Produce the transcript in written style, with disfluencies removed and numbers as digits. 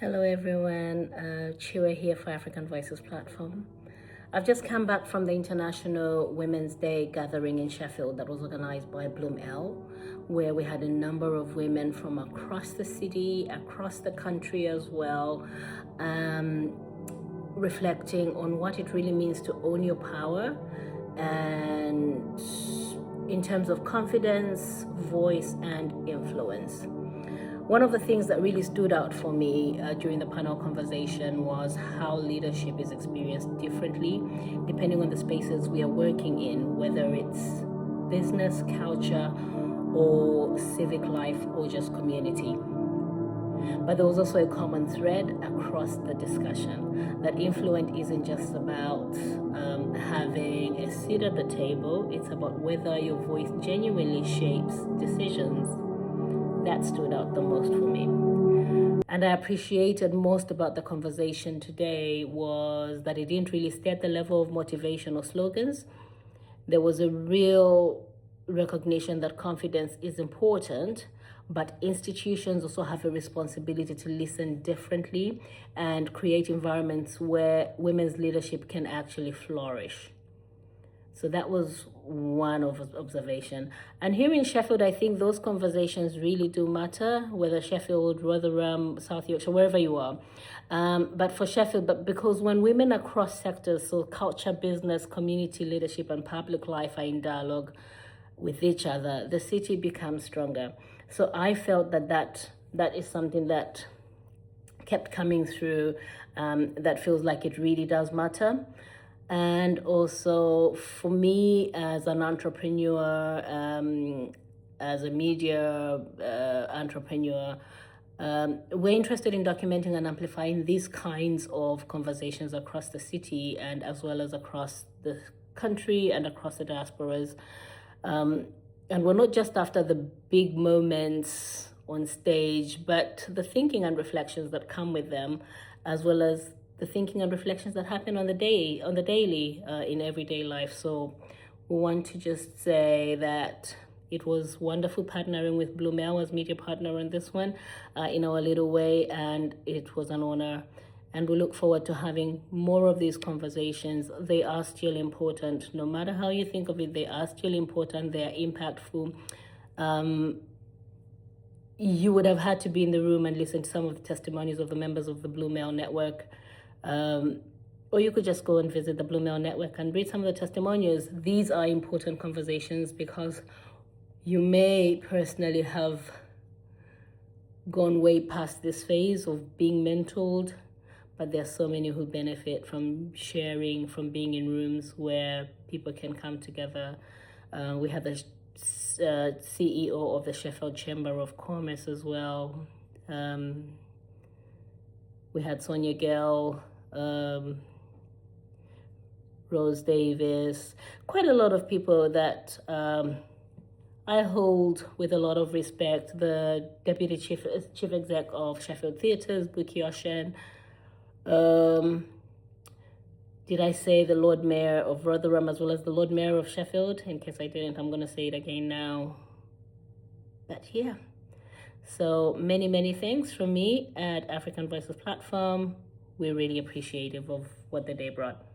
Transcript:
Hello everyone, Tchiyiwe here for African Voices platform. I've just come back from the International Women's Day gathering in Sheffield that was organized by BloomElle, where we had a number of women from across the city, across the country as well, reflecting on what it really means to own your power, and in terms of confidence, voice, and influence. One of the things that really stood out for me during the panel conversation was how leadership is experienced differently depending on the spaces we are working in, whether it's business, culture, or civic life, or just community. But there was also a common thread across the discussion that influence isn't just about having a seat at the table, it's about whether your voice genuinely shapes decisions. That stood out the most for me. And I appreciated most about the conversation today was that it didn't really stay at the level of motivation or slogans. There was a real recognition that confidence is important, but institutions also have a responsibility to listen differently and create environments where women's leadership can actually flourish. So that was one of observation. And here in Sheffield, I think those conversations really do matter, whether Sheffield, Rotherham, South Yorkshire, wherever you are. But for Sheffield, but because when women across sectors, so culture, business, community leadership, and public life are in dialogue with each other, the city becomes stronger. So I felt that is something that kept coming through, that feels like it really does matter. And also for me as an entrepreneur, as a media entrepreneur, we're interested in documenting and amplifying these kinds of conversations across the city and as well as across the country and across the diasporas. And we're not just after the big moments on stage, but the thinking and reflections that come with them, as well as the thinking and reflections that happen on the daily in everyday life. So we want to just say that it was wonderful partnering with BloomElle as media partner on this one in our little way, and it was an honor. And we look forward to having more of these conversations. They are still important. No matter how you think of it, they are still important. They are impactful. You would have had to be in the room and listen to some of the testimonies of the members of the BloomElle Network. Or you could just go and visit the BloomElle Network and read some of the testimonials. These are important conversations because you may personally have gone way past this phase of being mentored, but there are so many who benefit from sharing, from being in rooms where people can come together. We have the CEO of the Sheffield Chamber of Commerce as well. We had Sonia Gale, Rose Davis, quite a lot of people that I hold with a lot of respect. The Deputy Chief Exec of Sheffield Theatres, Buki Oshen. Did I say the Lord Mayor of Rotherham as well as the Lord Mayor of Sheffield? In case I didn't, I'm going to say it again now. But yeah. So many thanks from me at African Voices platform. We're really appreciative of what the day brought.